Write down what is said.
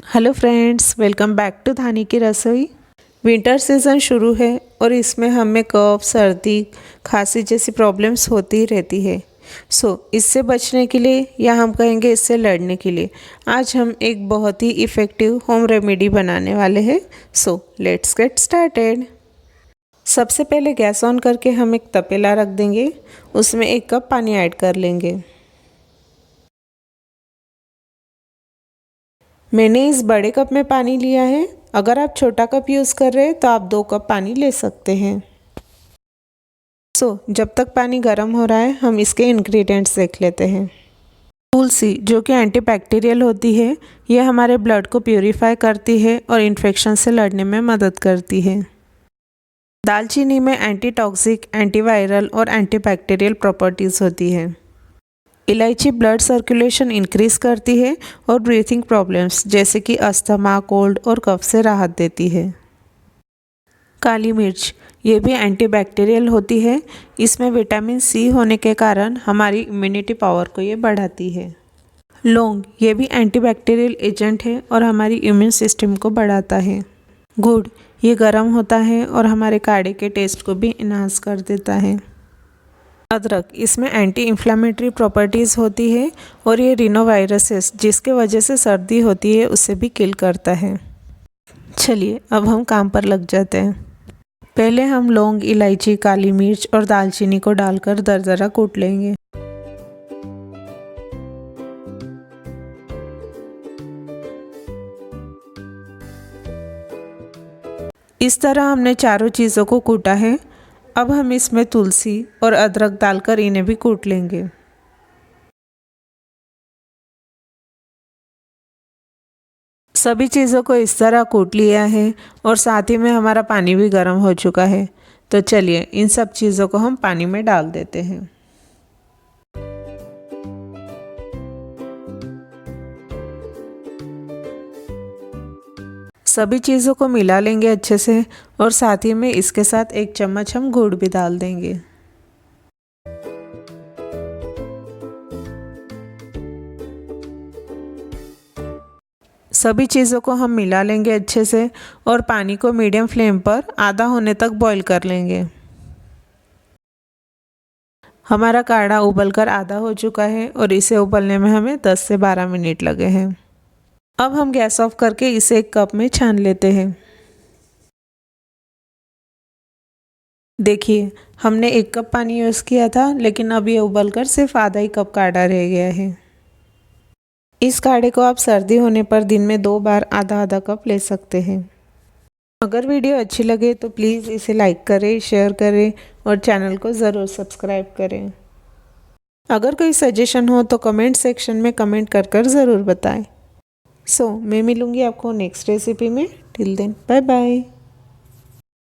Hello friends, welcome back to Dhani की रसोई। Winter season शुरू है और इसमें हमें कफ, सर्दी, खांसी जैसी प्रॉब्लम्स होती ही रहती है। इससे बचने के लिए या हम कहेंगे इससे लड़ने के लिए आज हम एक बहुत ही इफ़ेक्टिव होम रेमेडी बनाने वाले हैं। Let's get started. सबसे पहले गैस ऑन करके हम एक तपेला रख देंगे, उसमें 1 कप पानी ऐड कर लेंगे। मैंने इस बड़े कप में पानी लिया है। अगर आप छोटा कप यूज़ कर रहे हैं तो आप 2 कप पानी ले सकते हैं। जब तक पानी गर्म हो रहा है हम इसके इंग्रेडिएंट्स देख लेते हैं। तुलसी, जो कि एंटीबैक्टीरियल होती है, यह हमारे ब्लड को प्यूरिफाई करती है और इन्फेक्शन से लड़ने में मदद करती है। दालचीनी में एंटीटॉक्सिक, एंटीवायरल और एंटीबैक्टीरियल प्रॉपर्टीज़ होती है। इलायची ब्लड सर्कुलेशन इंक्रीज़ करती है और ब्रीथिंग प्रॉब्लम्स जैसे कि अस्थमा, कोल्ड और कफ से राहत देती है। काली मिर्च, ये भी एंटीबैक्टीरियल होती है। इसमें विटामिन सी होने के कारण हमारी इम्यूनिटी पावर को ये बढ़ाती है। लौंग, ये भी एंटीबैक्टीरियल एजेंट है और हमारी इम्यून सिस्टम को बढ़ाता है। गुड़, ये गर्म होता है और हमारे काढ़े के टेस्ट को भी इन्हांस कर देता है। अदरक, इसमें एंटी इन्फ्लामेटरी प्रॉपर्टीज़ होती है और ये रिनोवायरसेस, जिसके वजह से सर्दी होती है, उसे भी किल करता है। चलिए अब हम काम पर लग जाते हैं। पहले हम लौंग, इलायची, काली मिर्च और दालचीनी को डालकर दरदरा कूट लेंगे। इस तरह हमने चारों चीज़ों को कूटा है। अब हम इसमें तुलसी और अदरक डालकर इन्हें भी कूट लेंगे। सभी चीज़ों को इस तरह कूट लिया है और साथ ही में हमारा पानी भी गर्म हो चुका है। तो चलिए इन सब चीज़ों को हम पानी में डाल देते हैं। सभी चीज़ों को मिला लेंगे अच्छे से और साथ ही में इसके साथ 1 चम्मच हम गुड़ भी डाल देंगे। सभी चीज़ों को हम मिला लेंगे अच्छे से और पानी को मीडियम फ्लेम पर आधा होने तक बॉईल कर लेंगे। हमारा काढ़ा उबलकर आधा हो चुका है और इसे उबलने में हमें 10 से 12 मिनट लगे हैं। अब हम गैस ऑफ करके इसे 1 कप में छान लेते हैं। देखिए, हमने 1 कप पानी यूज़ किया था, लेकिन अब ये उबलकर सिर्फ आधा ही कप काढ़ा रह गया है। इस काढ़े को आप सर्दी होने पर दिन में 2 बार आधा आधा कप ले सकते हैं। अगर वीडियो अच्छी लगे तो प्लीज़ इसे लाइक करें, शेयर करें और चैनल को ज़रूर सब्सक्राइब करें। अगर कोई सजेशन हो तो कमेंट सेक्शन में कमेंट कर ज़रूर बताएं। मैं मिलूँगी आपको नेक्स्ट रेसिपी में। Till then bye bye.